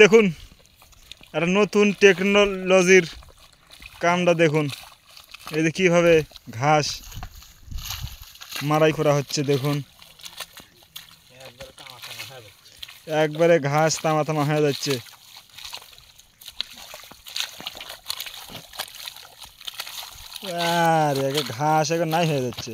দেখুন একটা নতুন টেকনোলজির কামটা দেখুন, এই যে কীভাবে ঘাস মারাই করা হচ্ছে। দেখুন একবারে ঘাস তামা তামা হয়ে যাচ্ছে। আর ঘাস এখন নাই হয়ে যাচ্ছে।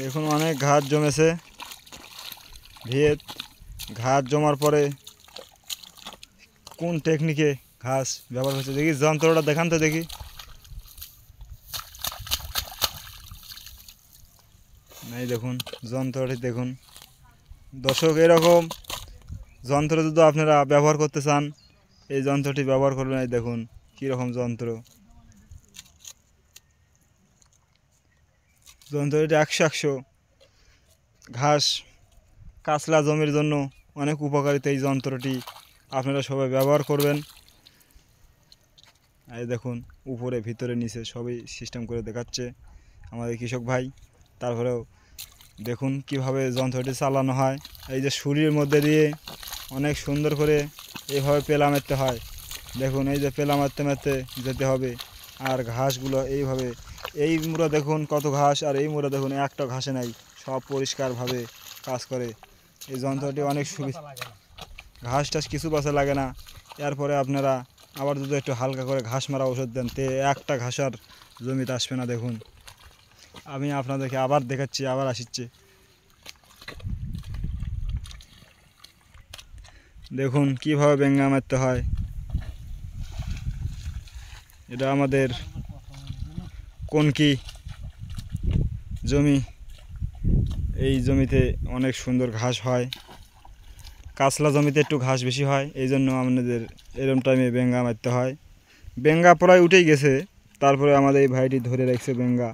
দেখুন অনেক ঘাস জমেছে। ঘাস জমার পরে কোন টেকনিকে ঘাস ব্যবহার হচ্ছে দেখি, যন্ত্রটা দেখান তো দেখি। এই দেখুন যন্ত্রটি দেখুন দর্শক, এরকম যন্ত্র যদি আপনারা ব্যবহার করতে চান এই যন্ত্রটি ব্যবহার করবেন। এই দেখুন কীরকম যন্ত্রটি 100 ঘাস কাঁচলা জমির জন্য অনেক উপকারিতা। এই যন্ত্রটি আপনারা সবাই ব্যবহার করবেন। এই দেখুন উপরে ভিতরে নিচে সবই সিস্টেম করে দেখাচ্ছে আমাদের কৃষক ভাই। তারপরেও দেখুন কিভাবে যন্ত্রটি চালানো হয়। এই যে শুলির মধ্যে দিয়ে অনেক সুন্দর করে এইভাবে পেলা মারতে হয়। দেখুন এই যে পেলা মারতে মারতে যেতে হবে। আর ঘাসগুলো এইভাবে, এই মুড়া দেখুন কত ঘাস, আর এই মুড়া দেখুন একটা ঘাসে নাই, সব পরিষ্কারভাবে কাজ করে এই যন্ত্রটি। অনেক সুবিধা, ঘাস টাস কিছু বাঁচা লাগে না। এরপরে আপনারা আবার যদি একটু হালকা করে ঘাস মারা ওষুধ দেন তে একটা ঘাস আর জমিতে আসবে না। দেখুন আমি আপনাদেরকে আবার দেখাচ্ছি, আবার আসছে। দেখুন কিভাবে বেঙ্গা মারতে হয়। এটা আমাদের কনকি জমি, এই জমিতে অনেক সুন্দর ঘাস হয়। কাঁচলা জমিতে একটু ঘাস বেশি হয়, এই জন্য আমাদের এরম টাইমে বেঙ্গা মারতে হয়। বেঙ্গা প্রায় উঠেই গেছে, তারপরে আমাদের এই ভাইটি ধরে রাখছে বেঙ্গা।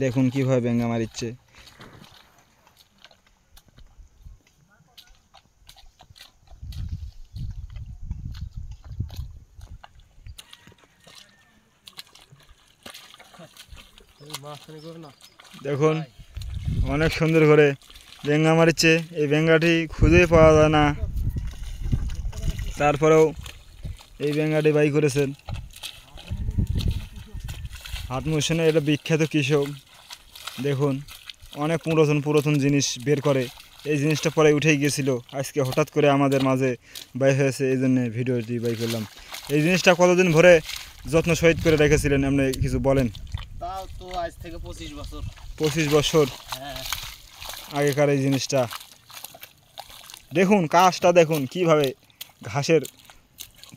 দেখুন কিভাবে বেঙ্গা মারিচ্ছে। দেখুন অনেক সুন্দর করে বেঙ্গা মারিচ্ছে। এই বেঙ্গাটি খুঁজে পাওয়া যায় না, তারপরেও এই বেঙ্গাটি বাই করেছেন হাট মোশনে। এটা বিখ্যাত কৃষক। দেখুন অনেক পুরাতন জিনিস বের করে, এই জিনিসটা পরে উঠেই গেছিল, আজকে হঠাৎ করে আমাদের মাঝে বাই হয়েছে, এই জন্য ভিডিওটি বাই করলাম। এই জিনিসটা কতদিন ভরে যত্ন সহিত করে রেখেছিলেন আপনি কিছু বলেন? তাও তো আজ থেকে 25 বছর। 25 বছর হ্যাঁ আগেকার এই জিনিসটা। দেখুন কাজটা দেখুন কিভাবে ঘাসের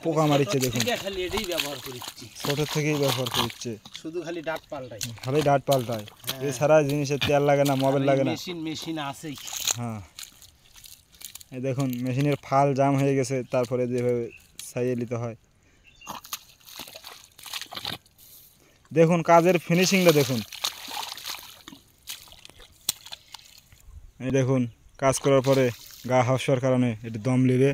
পোকা মারিচ্ছে। দেখুন খালি এটাই ব্যবহার করছি, ছোট থেকেই ব্যবহার করছে, শুধু খালি ডাট পাল্টাই, খালি ডাট পাল্টায়। এছাড়া জিনিসের তেল লাগে না, মোবাইল লাগে না। মেশিন আছেই। হ্যাঁ এই দেখুন মেশিনের ফাল জাম হয়ে গেছে, তারপরে যেভাবে ছাইয়ে নিতে হয়। দেখুন কাজের ফিনিশিংটা দেখুন। এই দেখুন কাজ করার পরে গা হাওয়ার কারণে একটু দম নেবে।